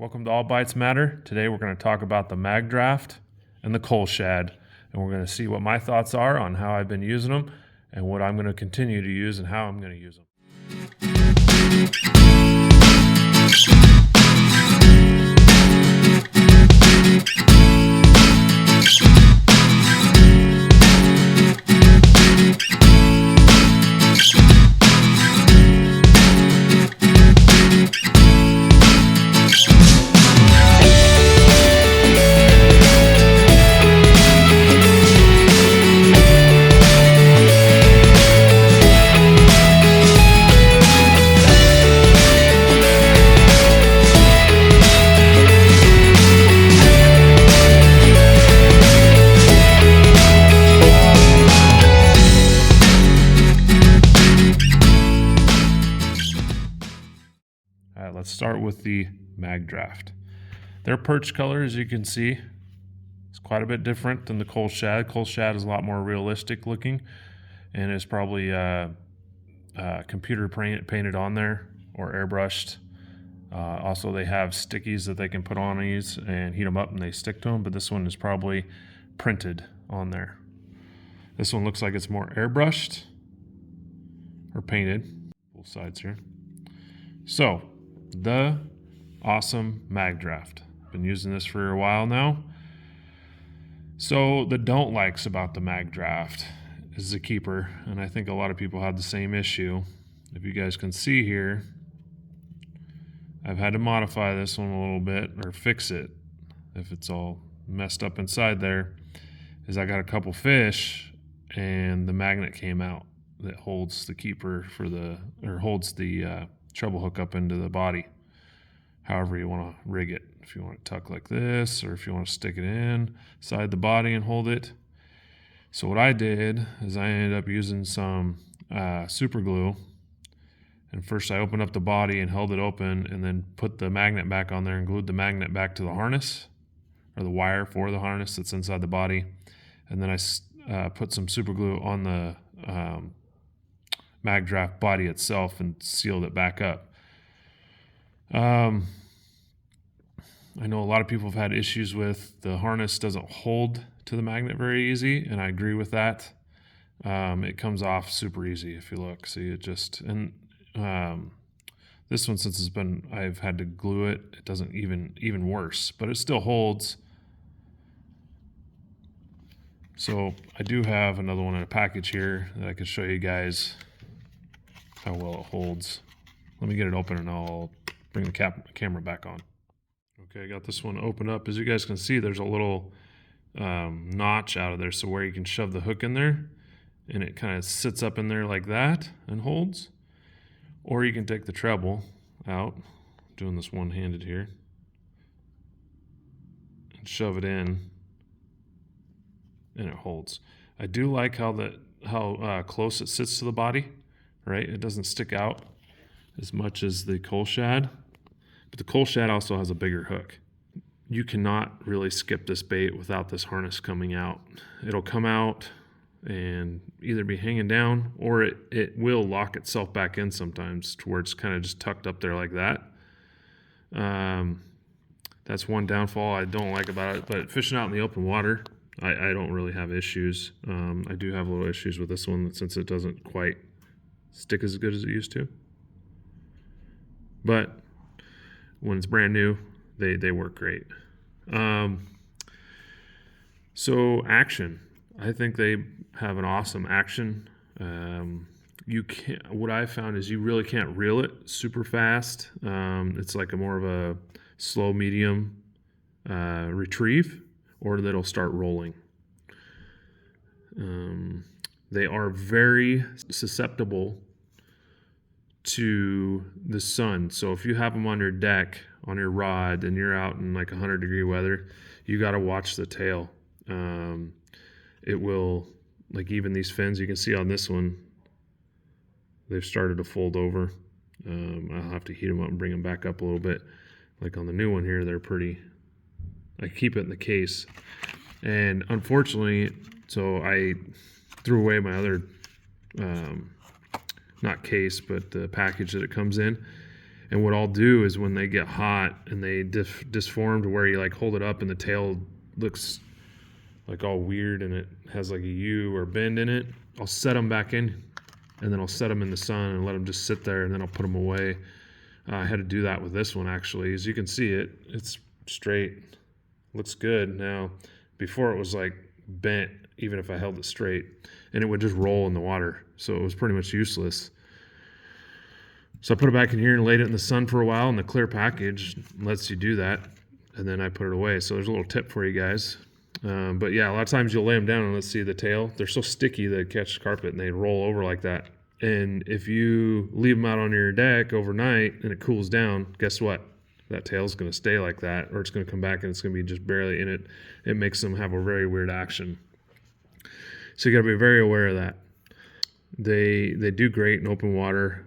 Welcome to All Bites Matter. Today we're going to talk about the Magdraft and the Cull Shad, and we're going to see what my thoughts are on how I've been using them and what I'm going to continue to use and how I'm going to use them. All right, let's start with the Magdraft. Their perch color, as you can see, is quite a bit different than the Cull Shad. Cull Shad is a lot more realistic looking and is probably computer painted on there or airbrushed. Also, they have stickies that they can put on these and heat them up and they stick to them, but this one is probably printed on there. This one looks like it's more airbrushed or painted, both sides here. So, the awesome Magdraft. Been using this for a while now. So the don't likes about the Magdraft is the keeper, and I think a lot of people have the same issue. If you guys can see here, I've had to modify this one a little bit, or fix it if it's all messed up inside there, is I got a couple fish and the magnet came out that holds the keeper for the, or holds the treble hook up into the body, however you want to rig it. If you want it tucked like this, or if you want to stick it inside the body and hold it. So what I did is I ended up using some super glue, and first I opened up the body and held it open and then put the magnet back on there and glued the magnet back to the harness, or the wire for the harness that's inside the body, and then I put some super glue on the Magdraft body itself and sealed it back up. I know a lot of people have had issues with the harness doesn't hold to the magnet very easy, and I agree with that. It comes off super easy if you look. See, it just, and this one, since it's been, I've had to glue it, it doesn't even worse, but it still holds. So I do have another one in a package here that I can show you guys how well it holds. Let me get it open and I'll bring the camera back on. Okay, I got this one open up. As you guys can see, there's a little notch out of there, so where you can shove the hook in there and it kind of sits up in there like that and holds. Or you can take the treble out, doing this one-handed here, and shove it in and it holds. I do like how close it sits to the body, right? It doesn't stick out as much as the Cull Shad, but the Cull Shad also has a bigger hook. You cannot really skip this bait without this harness coming out. It'll come out and either be hanging down, or it will lock itself back in sometimes to where it's kind of just tucked up there like that. That's one downfall I don't like about it, but fishing out in the open water, I don't really have issues. I do have little issues with this one since it doesn't quite stick as good as it used to. But when it's brand new, they work great. So action, I think they have an awesome action. What I found is you really can't reel it super fast. It's like more of a slow medium retrieve, or that'll start rolling. They are very susceptible to the sun. So if you have them on your deck, on your rod, and you're out in like 100-degree weather, you got to watch the tail. It will, like even these fins, you can see on this one, they've started to fold over. I'll have to heat them up and bring them back up a little bit. Like on the new one here, they're pretty, I keep it in the case. And unfortunately, so I threw away my other, not case, but the package that it comes in. And what I'll do is when they get hot and they disform to where you like hold it up and the tail looks like all weird and it has like a U or bend in it, I'll set them back in, and then I'll set them in the sun and let them just sit there, and then I'll put them away. I had to do that with this one actually. As you can see, it's straight, looks good. Now, before it was like bent, even if I held it straight, and it would just roll in the water, so it was pretty much useless. So I put it back in here and laid it in the sun for a while, and the clear package lets you do that, and then I put it away. So there's a little tip for you guys. But yeah, a lot of times you'll lay them down and let's see the tail. They're so sticky they catch carpet and they roll over like that. And if you leave them out on your deck overnight and it cools down, guess what? That tail's going to stay like that, or it's going to come back and it's going to be just barely in it. It makes them have a very weird action. So you got to be very aware of that. They do great in open water.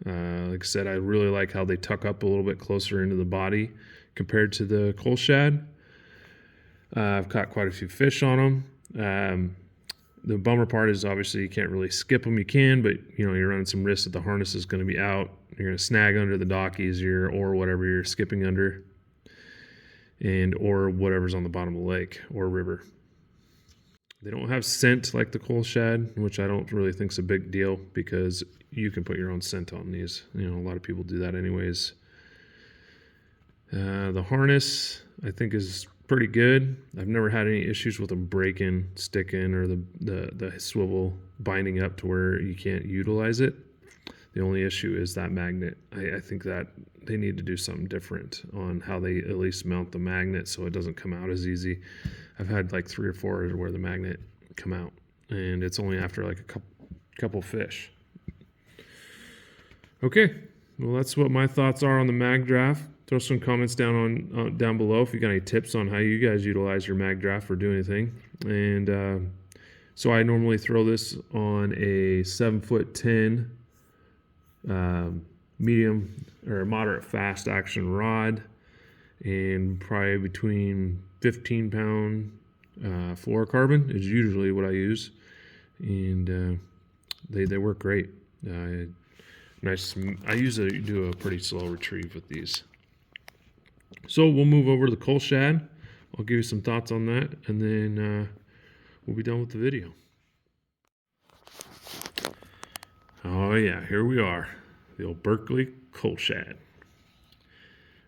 Like I said, I really like how they tuck up a little bit closer into the body compared to the Cull Shad. I've caught quite a few fish on them. The bummer part is obviously you can't really skip them. You can, but you're running some risk that the harness is going to be out. You're going to snag under the dock easier, or whatever you're skipping under, or whatever's on the bottom of the lake or river. They don't have scent like the Cull Shad, which I don't really think is a big deal because you can put your own scent on these. A lot of people do that anyways. The harness, I think, is pretty good. I've never had any issues with them breaking, sticking, or the swivel binding up to where you can't utilize it. The only issue is that magnet. I think that they need to do something different on how they at least mount the magnet so it doesn't come out as easy. I've had like 3 or 4 where the magnet come out, and it's only after like a couple fish. Okay, well, that's what my thoughts are on the Magdraft. Throw some comments down below if you got any tips on how you guys utilize your Magdraft or do anything. And so I normally throw this on a 7'10" medium or moderate fast action rod, and probably between 15-pound fluorocarbon is usually what I use, and they work great. Nice. I usually do a pretty slow retrieve with these. So we'll move over to the Cull Shad. I'll give you some thoughts on that, and then we'll be done with the video. Oh yeah, here we are, the old Berkeley Cull Shad.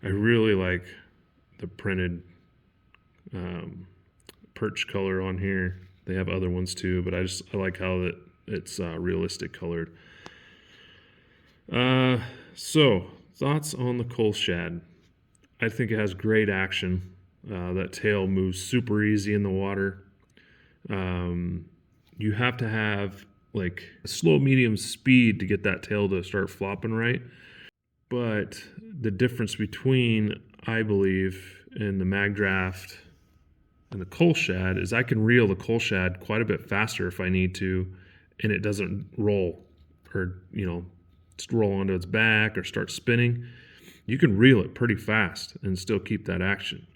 I really like the printed perch color on here. They have other ones too, but I like how it's realistic colored. So thoughts on the Cull Shad. I think it has great action. That tail moves super easy in the water. You have to have like a slow medium speed to get that tail to start flopping right. But the difference between, I believe, in the Magdraft and the Cull Shad is I can reel the Cull Shad quite a bit faster if I need to, and it doesn't roll or just roll onto its back or start spinning. You can reel it pretty fast and still keep that action.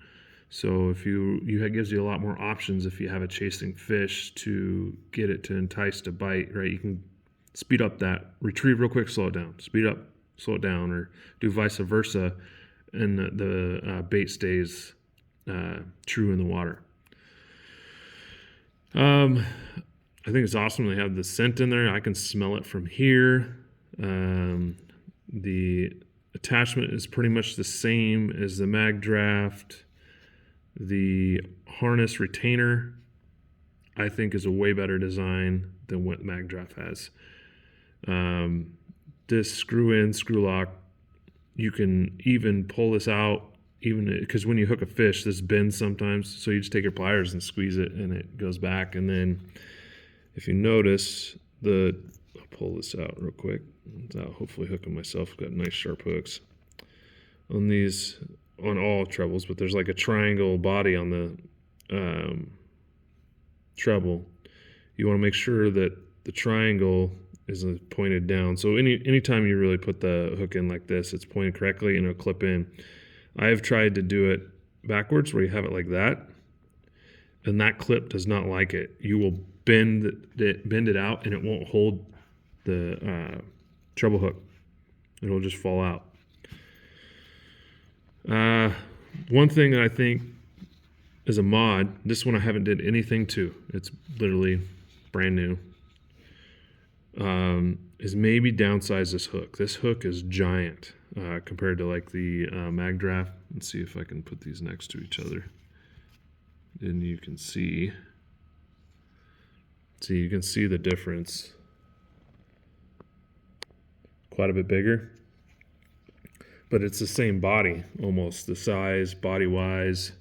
So if it gives you a lot more options if you have a chasing fish to get it to entice to bite, right? You can speed up that retrieve real quick, slow it down, speed up, slow it down, or do vice versa, and the bait stays true in the water. I think it's awesome they have the scent in there. I can smell it from here. The attachment is pretty much the same as the Magdraft. The harness retainer, I think, is a way better design than what Magdraft has. This screw-in, screw-lock, you can even pull this out, even because when you hook a fish, this bends sometimes. So you just take your pliers and squeeze it, and it goes back. And then if you notice, I'll pull this out real quick without hopefully hooking myself. Got nice sharp hooks on these, on all trebles, but there's like a triangle body on the treble. You want to make sure that the triangle is pointed down. So anytime you really put the hook in like this, it's pointed correctly and it'll clip in. I have tried to do it backwards where you have it like that, and that clip does not like it. You will bend it out, and it won't hold the treble hook. It'll just fall out. One thing that I think is a mod, this one I haven't did anything to. It's literally brand new. Is maybe downsize this hook. This hook is giant compared to like the Magdraft. Let's see if I can put these next to each other. And you can see the difference. Quite a bit bigger. But it's the same body, almost the size, body-wise.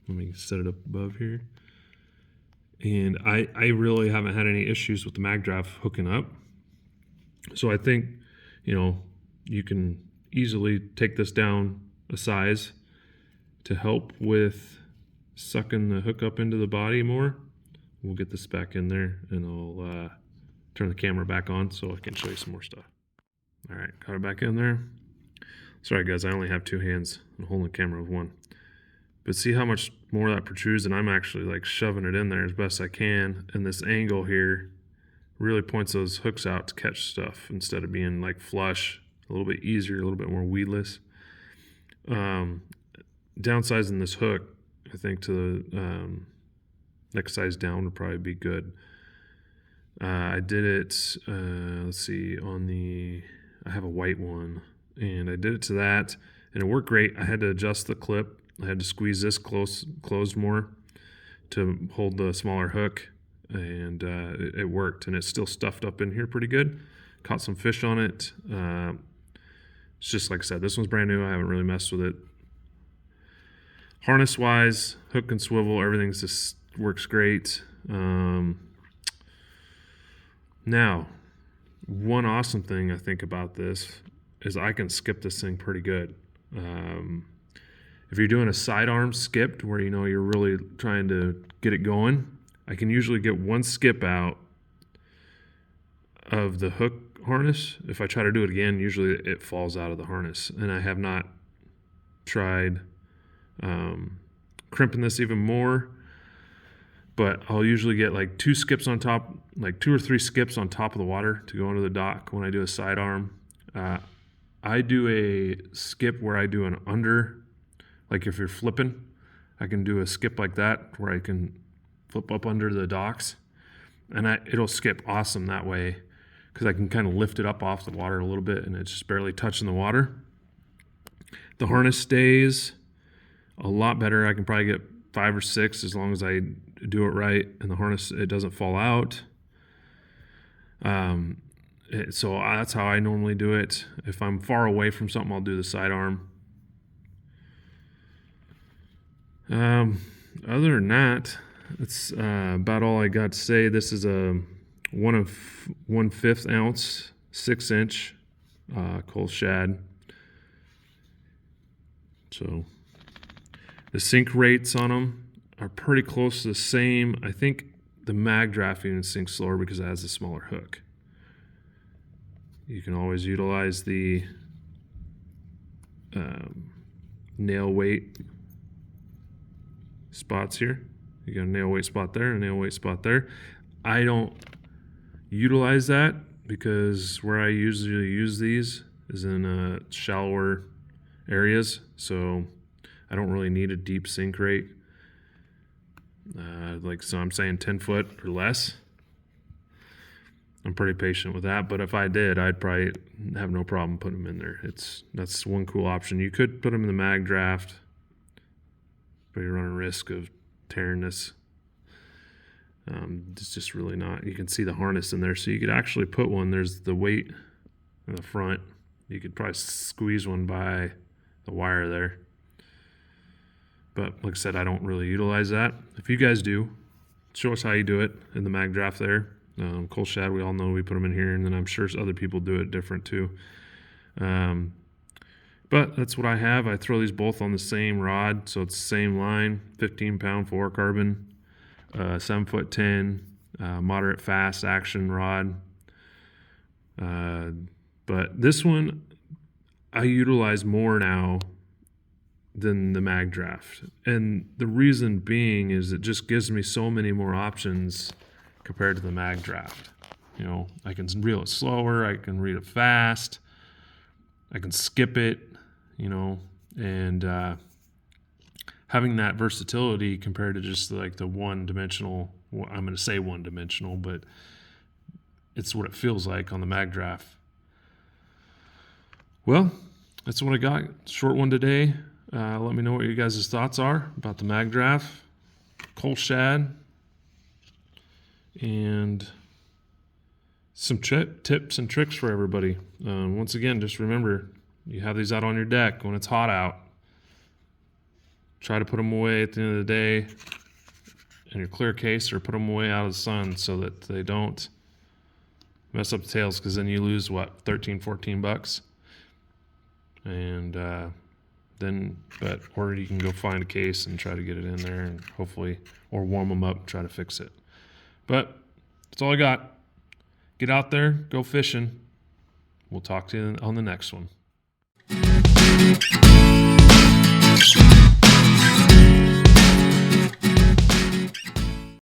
Let me set it up above here. And I really haven't had any issues with the Magdraft hooking up. So I think, you can easily take this down a size to help with sucking the hook up into the body more. We'll get this back in there, and I'll turn the camera back on so I can show you some more stuff. All right, got it back in there. Sorry guys, I only have two hands. I'm holding the camera with one. But see how much more that protrudes, and I'm actually like shoving it in there as best I can. And this angle here really points those hooks out to catch stuff instead of being like flush, a little bit easier, a little bit more weedless. Downsizing this hook, I think, to the next size down would probably be good. I did it, let's see, I have a white one, and I did it to that, and it worked great. I had to adjust the clip. I had to squeeze this closed more to hold the smaller hook, and it worked, and it's still stuffed up in here pretty good. Caught some fish on it. It's just like I said, this one's brand new. I haven't really messed with it. Harness wise, hook and swivel, everything just works great. Now, one awesome thing I think about this is I can skip this thing pretty good. If you're doing a sidearm skipped where you're really trying to get it going, I can usually get one skip out of the hook harness. If I try to do it again, usually it falls out of the harness, and I have not tried crimping this even more, but I'll usually get like two skips on top, like 2 or 3 skips on top of the water to go into the dock when I do a sidearm. I do a skip where I do an under, like if you're flipping, I can do a skip like that where I can flip up under the docks, and it'll skip awesome that way because I can kind of lift it up off the water a little bit and it's just barely touching the water. The harness stays a lot better. I can probably get 5 or 6 as long as I do it right, and the harness, it doesn't fall out. So that's how I normally do it. If I'm far away from something, I'll do the sidearm. Other than that, that's about all I got to say. This is a 1/5 ounce, 6-inch Cull Shad. So the sink rates on them are pretty close to the same. I think the Magdraft even sinks slower because it has a smaller hook. You can always utilize the nail weight spots here. You got a nail weight spot there, a nail weight spot there. I don't utilize that because where I usually use these is in shallower areas, so I don't really need a deep sink rate. So I'm saying 10 foot or less. I'm pretty patient with that, but if I did, I'd probably have no problem putting them in there. That's one cool option. You could put them in the Magdraft, but you're running risk of tearing this. It's just really not. You can see the harness in there, so you could actually put one. There's the weight in the front. You could probably squeeze one by the wire there. But like I said, I don't really utilize that. If you guys do, show us how you do it in the Magdraft there. Cull Shad, we all know we put them in here, and then I'm sure other people do it different too. But that's what I have. I throw these both on the same rod, so it's the same line, 15-pound fluorocarbon, 7'10", moderate fast action rod. But this one I utilize more now than the Magdraft, and the reason being is it just gives me so many more options compared to the Magdraft. I can reel it slower, I can reel it fast. I can skip it, you know, and having that versatility compared to just like the one-dimensional, I'm going to say one-dimensional, but it's what it feels like on the Magdraft. Well, that's what I got. Short one today. Let me know what you guys' thoughts are about the Magdraft, Cull Shad, and some tips and tricks for everybody. Once again, just remember, you have these out on your deck when it's hot out. Try to put them away at the end of the day in your clear case, or put them away out of the sun so that they don't mess up the tails, because then you lose, what, 13, 14 bucks? And or you can go find a case and try to get it in there and hopefully, or warm them up, try to fix it. But that's all I got. Get out there, go fishing. We'll talk to you on the next one.